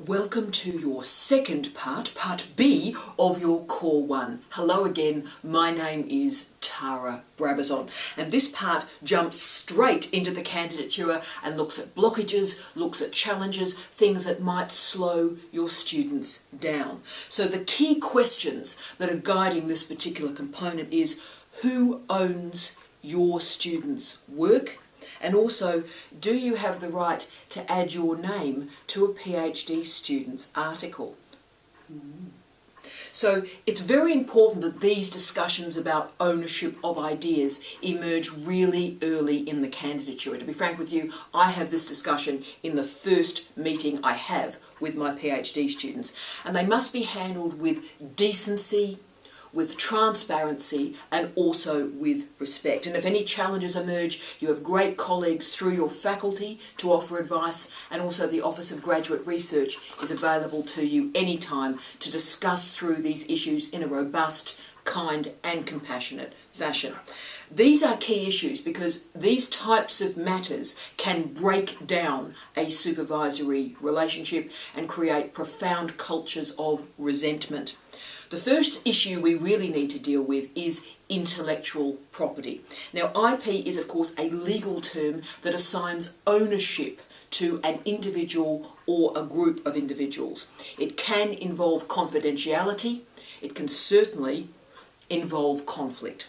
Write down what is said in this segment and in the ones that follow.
Welcome to your second part, part B of your Core 1. Hello again, my name is Tara Brabazon, and this part jumps straight into the candidature and looks at blockages, looks at challenges, things that might slow your students down. So the key questions that are guiding this particular component is: who owns your students' work? And also, do you have the right to add your name to a PhD student's article? So it's very important that these discussions about ownership of ideas emerge really early in the candidature. To be frank with you, I have this discussion in the first meeting I have with my PhD students, and they must be handled with decency, with transparency, and also with respect. And if any challenges emerge, you have great colleagues through your faculty to offer advice, and also the Office of Graduate Research is available to you anytime to discuss through these issues in a robust, kind and compassionate fashion. These are key issues because these types of matters can break down a supervisory relationship and create profound cultures of resentment. The first issue we really need to deal with is intellectual property. Now, IP is of course a legal term that assigns ownership to an individual or a group of individuals. It can involve confidentiality. It can certainly involve conflict.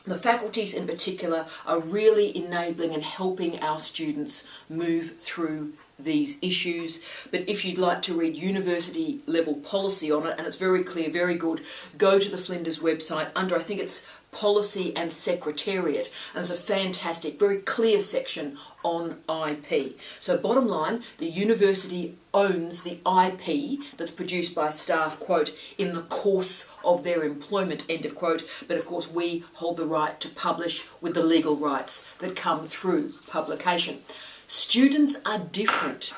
The faculties in particular are really enabling and helping our students move through these issues. But if you'd like to read university level policy on it, and it's very clear, very good, go to the Flinders website under, I think it's Policy and Secretariat, and there's a fantastic, very clear section on IP. So bottom line, the university owns the IP that's produced by staff, quote, in the course of their employment, end of quote, but of course we hold the right to publish with the legal rights that come through publication. Students are different.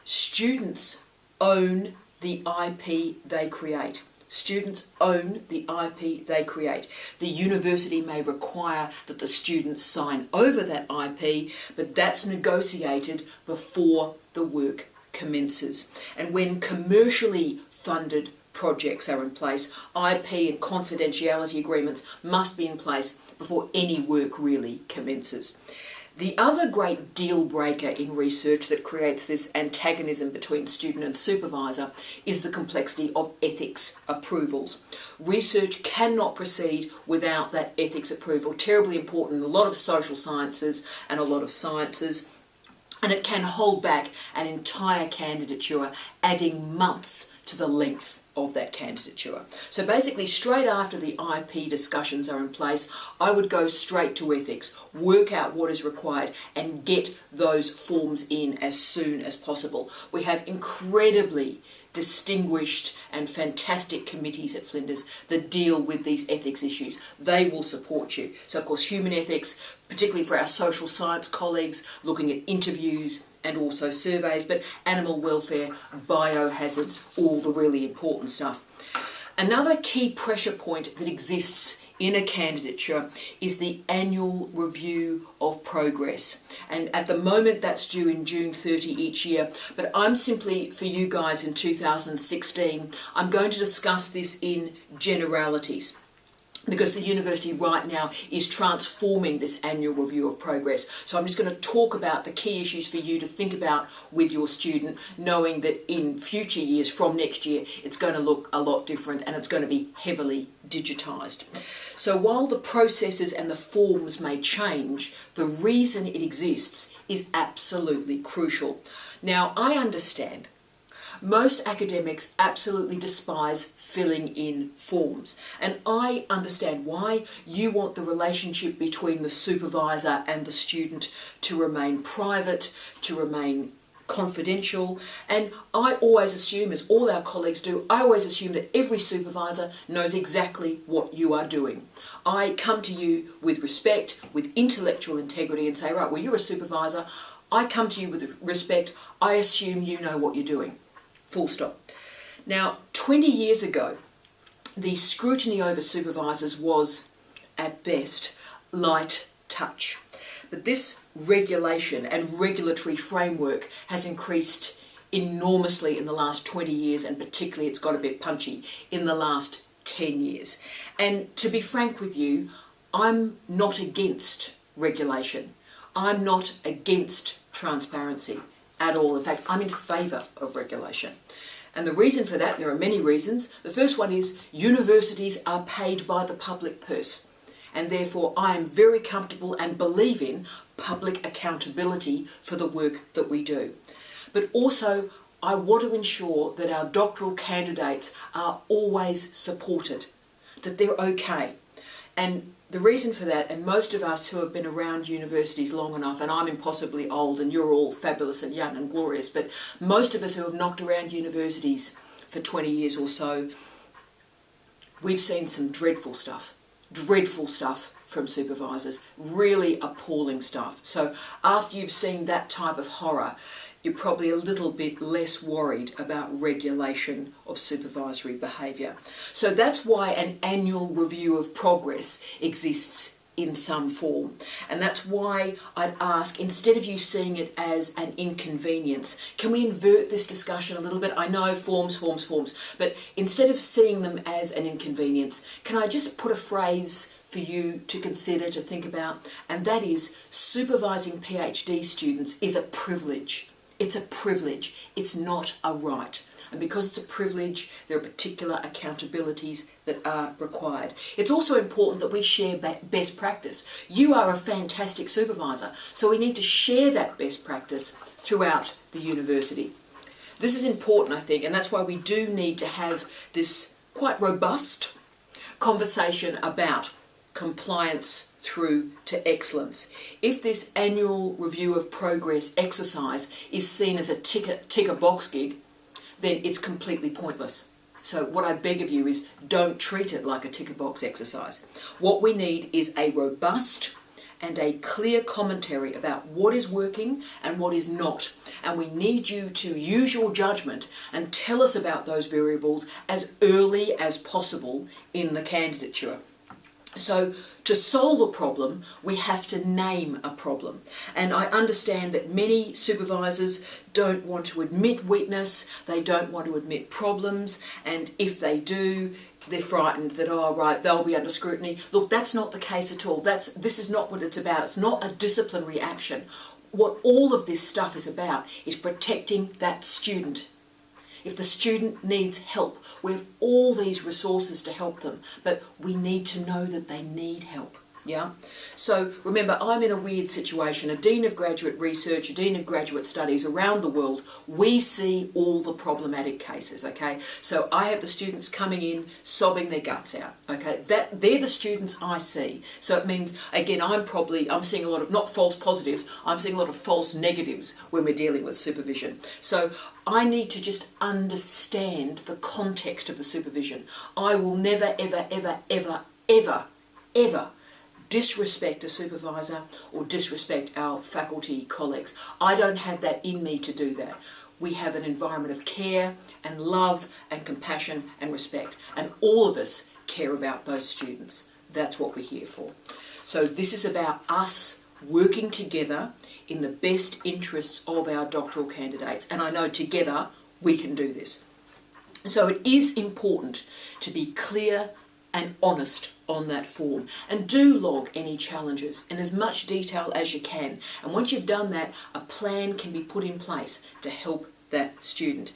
Students own the IP they create. Students own the IP they create. The university may require that the students sign over that IP, but that's negotiated before the work commences. And when commercially funded projects are in place, IP and confidentiality agreements must be in place before any work really commences. The other great deal breaker in research that creates this antagonism between student and supervisor is the complexity of ethics approvals. Research cannot proceed without that ethics approval. Terribly important in a lot of social sciences and a lot of sciences, and it can hold back an entire candidature, adding months to the length of that candidature. So basically, straight after the IP discussions are in place, I would go straight to ethics, work out what is required and get those forms in as soon as possible. We have incredibly distinguished and fantastic committees at Flinders that deal with these ethics issues. They will support you. So of course, human ethics, particularly for our social science colleagues, looking at interviews and also surveys, but animal welfare, biohazards, all the really important stuff. Another key pressure point that exists in a candidature is the annual review of progress. And at the moment that's due in June 30 each year, but I'm simply, for you guys in 2016, I'm going to discuss this in generalities, because the university right now is transforming this annual review of progress. So I'm just going to talk about the key issues for you to think about with your student, knowing that in future years, from next year, it's going to look a lot different and it's going to be heavily digitised. So while the processes and the forms may change, the reason it exists is absolutely crucial. Now, I understand most academics absolutely despise filling in forms, and I understand why. You want the relationship between the supervisor and the student to remain private, to remain confidential, and I always assume, as all our colleagues do, I always assume that every supervisor knows exactly what you are doing. I come to you with respect, with intellectual integrity, and say, right, well, you're a supervisor. I come to you with respect. I assume you know what you're doing. Full stop. Now, 20 years ago, the scrutiny over supervisors was, at best, light touch. But this regulation and regulatory framework has increased enormously in the last 20 years, and particularly it's got a bit punchy in the last 10 years. And to be frank with you, I'm not against regulation. I'm not against transparency at all. In fact, I'm in favour of regulation. And the reason for that, there are many reasons. The first one is universities are paid by the public purse. And therefore I am very comfortable and believe in public accountability for the work that we do. But also I want to ensure that our doctoral candidates are always supported, that they're okay. And the reason for that, and most of us who have been around universities long enough, and I'm impossibly old and you're all fabulous and young and glorious, but most of us who have knocked around universities for 20 years or so, we've seen some dreadful stuff from supervisors, really appalling stuff. So after you've seen that type of horror, you're probably a little bit less worried about regulation of supervisory behaviour. So that's why an annual review of progress exists in some form. And that's why I'd ask, instead of you seeing it as an inconvenience, can we invert this discussion a little bit? I know forms, but instead of seeing them as an inconvenience, can I just put a phrase for you to consider, to think about, and that is supervising PhD students is a privilege. It's a privilege. It's not a right. And because it's a privilege, there are particular accountabilities that are required. It's also important that we share best practice. You are a fantastic supervisor, so we need to share that best practice throughout the university. This is important, I think, and that's why we do need to have this quite robust conversation about compliance through to excellence. If this annual review of progress exercise is seen as a ticker box gig, then it's completely pointless. So what I beg of you is don't treat it like a ticker box exercise. What we need is a robust and a clear commentary about what is working and what is not. And we need you to use your judgment and tell us about those variables as early as possible in the candidature. So to solve a problem, we have to name a problem. And I understand that many supervisors don't want to admit weakness, they don't want to admit problems, and if they do, they're frightened that, oh right, they'll be under scrutiny. Look, that's not the case at all. This is not what it's about. It's not a disciplinary action. What all of this stuff is about is protecting that student. If the student needs help, we have all these resources to help them, but we need to know that they need help. Yeah? So remember, I'm in a weird situation. A Dean of Graduate Research, a Dean of Graduate Studies around the world, we see all the problematic cases, okay? So I have the students coming in, sobbing their guts out, okay? They're the students I see. So it means, again, I'm seeing a lot of not false positives, I'm seeing a lot of false negatives when we're dealing with supervision. So I need to just understand the context of the supervision. I will never, ever disrespect a supervisor or disrespect our faculty colleagues. I don't have that in me to do that. We have an environment of care and love and compassion and respect, and all of us care about those students. That's what we're here for. So this is about us working together in the best interests of our doctoral candidates, and I know together we can do this. So it is important to be clear and honest on that form, and do log any challenges in as much detail as you can, and once you've done that, a plan can be put in place to help that student.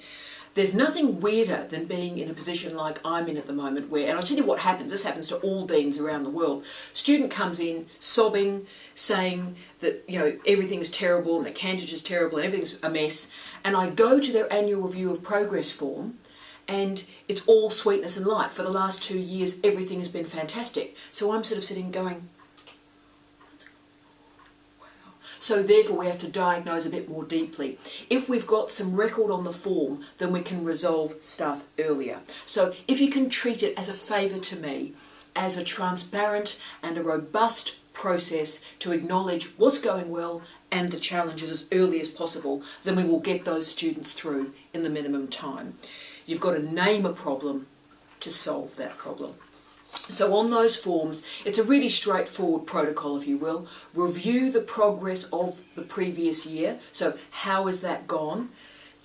There's nothing weirder than being in a position like I'm in at the moment where, and I'll tell you what happens, this happens to all deans around the world, student comes in sobbing, saying that, you know, everything's terrible and the candidate is terrible and everything's a mess, and I go to their annual review of progress form and it's all sweetness and light. For the last 2 years, everything has been fantastic. So I'm sort of sitting going, wow. So therefore we have to diagnose a bit more deeply. If we've got some record on the form, then we can resolve stuff earlier. So if you can treat it as a favour to me, as a transparent and a robust process to acknowledge what's going well and the challenges as early as possible, then we will get those students through in the minimum time. You've got to name a problem to solve that problem. So on those forms, it's a really straightforward protocol, if you will. Review the progress of the previous year. So how has that gone?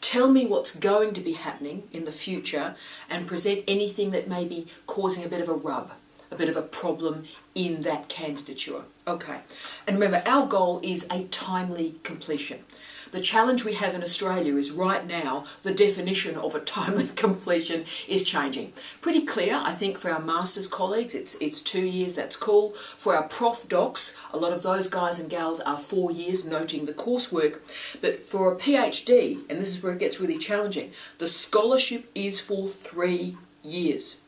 tell me what's going to be happening in the future and present anything that may be causing a bit of a rub, a bit of a problem in that candidature. Okay, and remember, our goal is a timely completion. The challenge we have in Australia is right now the definition of a timely completion is changing. Pretty clear, I think, for our master's colleagues, it's 2 years, that's cool. For our prof docs, a lot of those guys and gals are 4 years, noting the coursework. But for a PhD, and this is where it gets really challenging, the scholarship is for 3 years.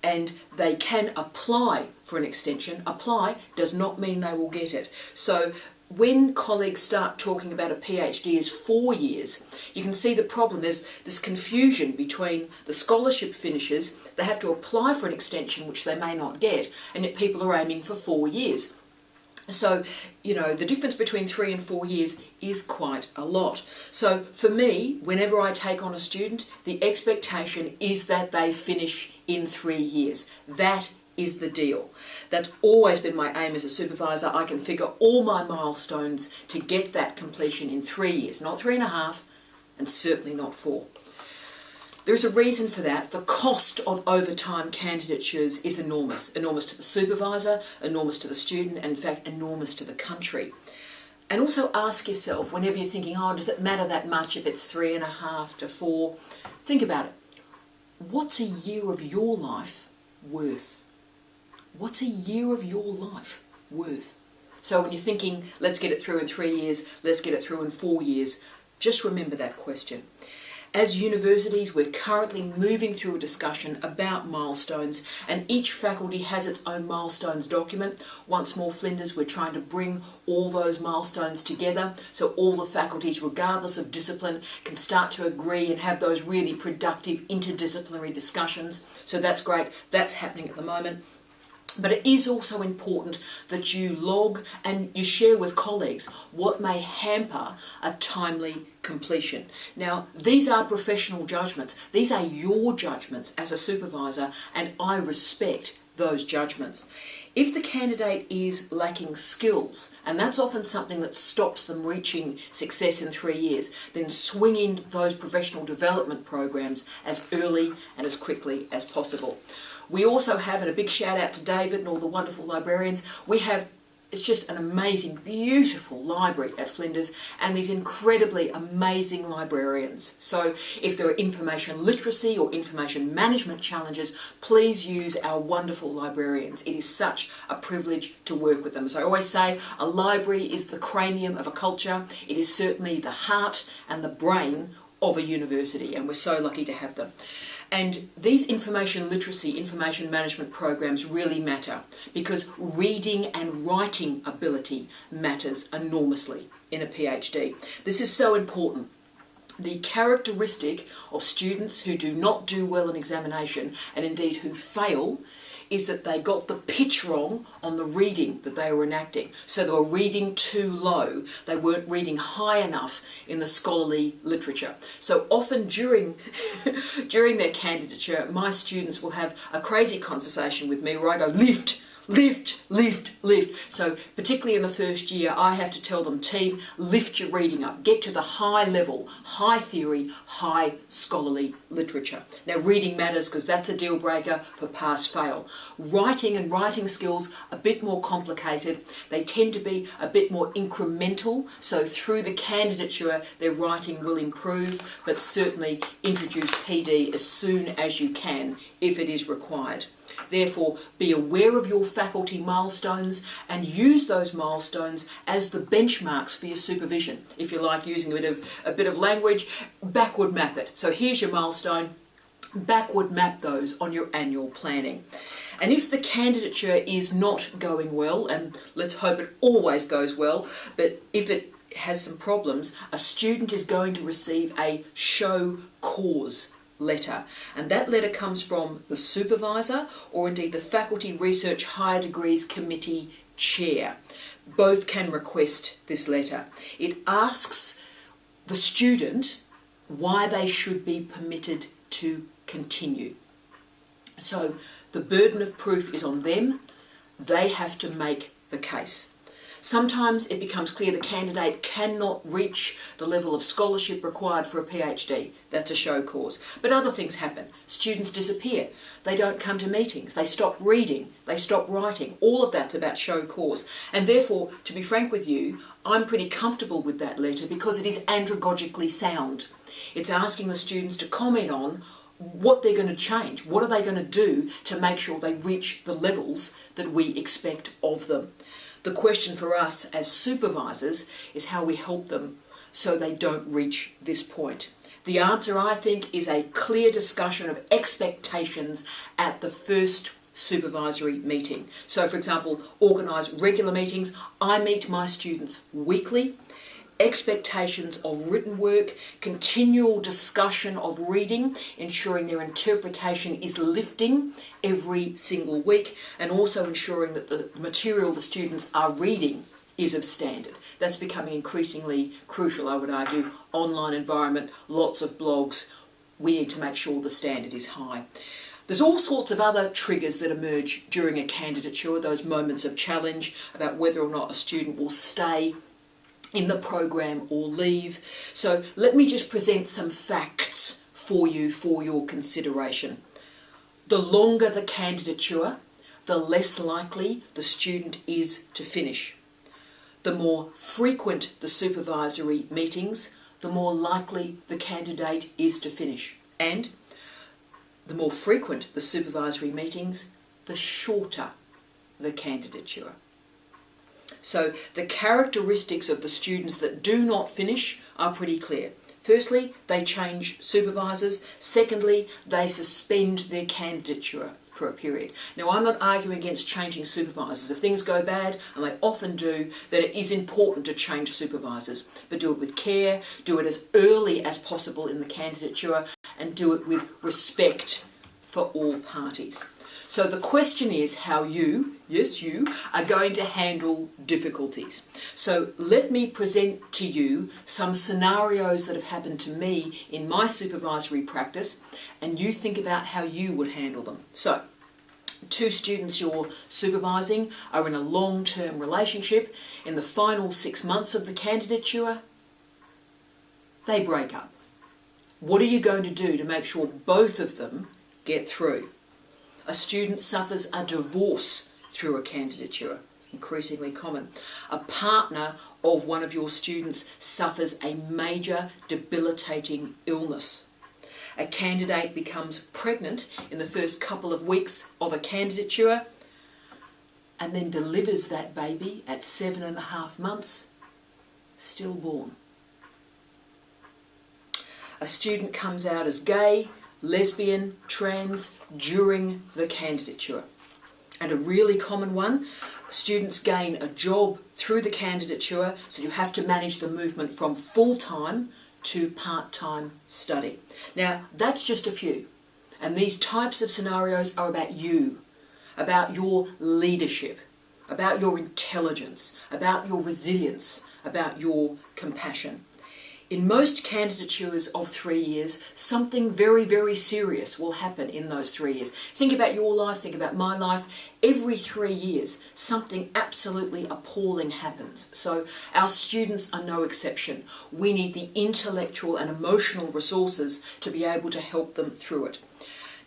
And they can apply for an extension. Apply does not mean they will get it. So when colleagues start talking about a PhD as 4 years, you can see the problem. There's this confusion between the scholarship finishes, they have to apply for an extension which they may not get, and yet people are aiming for 4 years. So, you know, the difference between 3 and 4 years is quite a lot. So for me, whenever I take on a student, the expectation is that they finish in 3 years. That is the deal. That's always been my aim as a supervisor. I can figure all my milestones to get that completion in 3 years, not 3.5, and certainly not 4. There's a reason for that. The cost of overtime candidatures is enormous. Enormous to the supervisor, enormous to the student, and in fact enormous to the country. And also ask yourself, whenever you're thinking, oh, does it matter that much if it's 3.5 to 4? Think about it. What's a year of your life worth? What's a year of your life worth? So when you're thinking, let's get it through in 3 years, let's get it through in 4 years, just remember that question. As universities, we're currently moving through a discussion about milestones, and each faculty has its own milestones document. Once more, Flinders, we're trying to bring all those milestones together so all the faculties, regardless of discipline, can start to agree and have those really productive interdisciplinary discussions. So that's great. That's happening at the moment. But it is also important that you log and you share with colleagues what may hamper a timely completion. Now, these are professional judgments. These are your judgments as a supervisor, and I respect those judgments. If the candidate is lacking skills, and that's often something that stops them reaching success in 3 years, then swing in those professional development programs as early and as quickly as possible. We also have, and a big shout out to David and all the wonderful librarians, it's just an amazing, beautiful library at Flinders, and these incredibly amazing librarians. So if there are information literacy or information management challenges, please use our wonderful librarians. It is such a privilege to work with them. As I always say, a library is the cranium of a culture. It is certainly the heart and the brain of a university, and we're so lucky to have them. And these information literacy, information management programs really matter because reading and writing ability matters enormously in a PhD. This is so important. The characteristic of students who do not do well in examination, and indeed who fail, is that they got the pitch wrong on the reading that they were enacting. So they were reading too low. They weren't reading high enough in the scholarly literature. So often during their candidature, my students will have a crazy conversation with me where I go, lift, lift, lift, lift. So particularly in the first year, I have to tell them, team, lift your reading up. Get to the high level, high theory, high scholarly literature. Now reading matters because that's a deal breaker for pass-fail. Writing and writing skills, a bit more complicated. They tend to be a bit more incremental. So through the candidature, their writing will improve, but certainly introduce PD as soon as you can if it is required. Therefore, be aware of your faculty milestones and use those milestones as the benchmarks for your supervision. If you like using a bit of language, backward map it. So here's your milestone, backward map those on your annual planning. And if the candidature is not going well, and let's hope it always goes well, but if it has some problems, a student is going to receive a show cause letter, and that letter comes from the supervisor or indeed the Faculty Research Higher Degrees Committee chair. Both can request this letter. It asks the student why they should be permitted to continue. So the burden of proof is on them. They have to make the case. Sometimes it becomes clear the candidate cannot reach the level of scholarship required for a PhD. That's a show cause. But other things happen. Students disappear. They don't come to meetings. They stop reading. They stop writing. All of that's about show cause. And therefore, to be frank with you, I'm pretty comfortable with that letter because it is andragogically sound. It's asking the students to comment on what they're going to change. What are they going to do to make sure they reach the levels that we expect of them? The question for us as supervisors is how we help them so they don't reach this point. The answer, I think, is a clear discussion of expectations at the first supervisory meeting. So, for example, organise regular meetings. I meet my students weekly. Expectations of written work, continual discussion of reading, ensuring their interpretation is lifting every single week, and also ensuring that the material the students are reading is of standard. That's becoming increasingly crucial, I would argue. Online environment, lots of blogs. We need to make sure the standard is high. There's all sorts of other triggers that emerge during a candidature, those moments of challenge about whether or not a student will stay in the program or leave. So let me just present some facts for you for your consideration. The longer the candidature, the less likely the student is to finish. The more frequent the supervisory meetings, the more likely the candidate is to finish. And the more frequent the supervisory meetings, the shorter the candidature. So the characteristics of the students that do not finish are pretty clear. Firstly, they change supervisors. Secondly, they suspend their candidature for a period. Now, I'm not arguing against changing supervisors. If things go bad, and they often do, then it is important to change supervisors. But do it with care, do it as early as possible in the candidature, and do it with respect for all parties. So the question is how you, yes you, are going to handle difficulties. So let me present to you some scenarios that have happened to me in my supervisory practice, and you think about how you would handle them. So, two students you're supervising are in a long-term relationship. In the final 6 months of the candidature, they break up. What are you going to do to make sure both of them get through? A student suffers a divorce through a candidature, increasingly common. A partner of one of your students suffers a major debilitating illness. A candidate becomes pregnant in the first couple of weeks of a candidature and then delivers that baby at 7.5 months, stillborn. A student comes out as gay, lesbian, trans during the candidature. And a really common one, students gain a job through the candidature, so you have to manage the movement from full-time to part-time study. Now, that's just a few. And these types of scenarios are about you, about your leadership, about your intelligence, about your resilience, about your compassion. In most candidatures of 3 years, something very, very serious will happen in those 3 years. Think about your life, think about my life. Every 3 years, something absolutely appalling happens. So our students are no exception. We need the intellectual and emotional resources to be able to help them through it.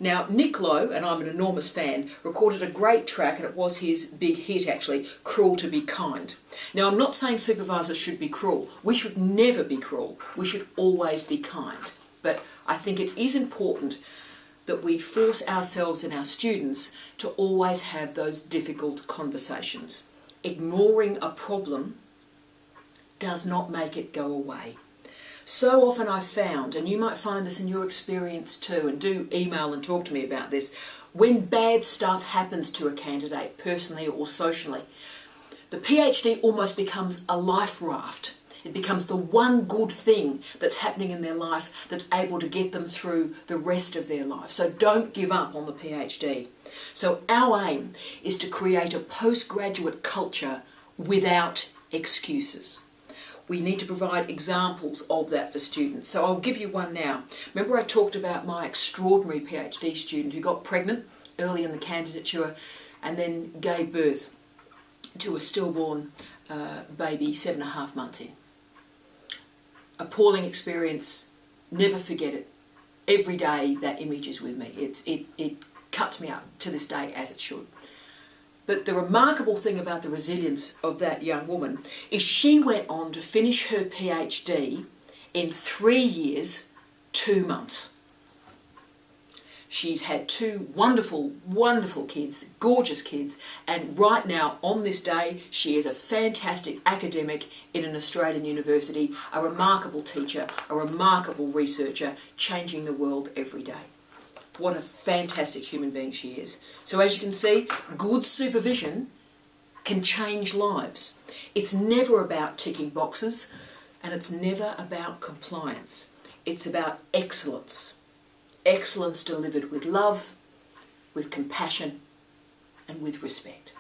Now, Nick Lowe, and I'm an enormous fan, recorded a great track, and it was his big hit actually, Cruel to Be Kind. Now, I'm not saying supervisors should be cruel. We should never be cruel. We should always be kind. But I think it is important that we force ourselves and our students to always have those difficult conversations. Ignoring a problem does not make it go away. So often I've found, and you might find this in your experience too, and do email and talk to me about this, when bad stuff happens to a candidate, personally or socially, the PhD almost becomes a life raft. It becomes the one good thing that's happening in their life that's able to get them through the rest of their life. So don't give up on the PhD. So our aim is to create a postgraduate culture without excuses. We need to provide examples of that for students. So I'll give you one now. Remember I talked about my extraordinary PhD student who got pregnant early in the candidature and then gave birth to a stillborn baby 7.5 months in. Appalling experience, never forget it. Every day that image is with me. It cuts me up to this day, as it should. But the remarkable thing about the resilience of that young woman is she went on to finish her PhD in 3 years, 2 months. She's had 2 wonderful, wonderful kids, gorgeous kids, and right now, on this day, she is a fantastic academic in an Australian university, a remarkable teacher, a remarkable researcher, changing the world every day. What a fantastic human being she is. So as you can see, good supervision can change lives. It's never about ticking boxes, and it's never about compliance. It's about excellence. Excellence delivered with love, with compassion, and with respect.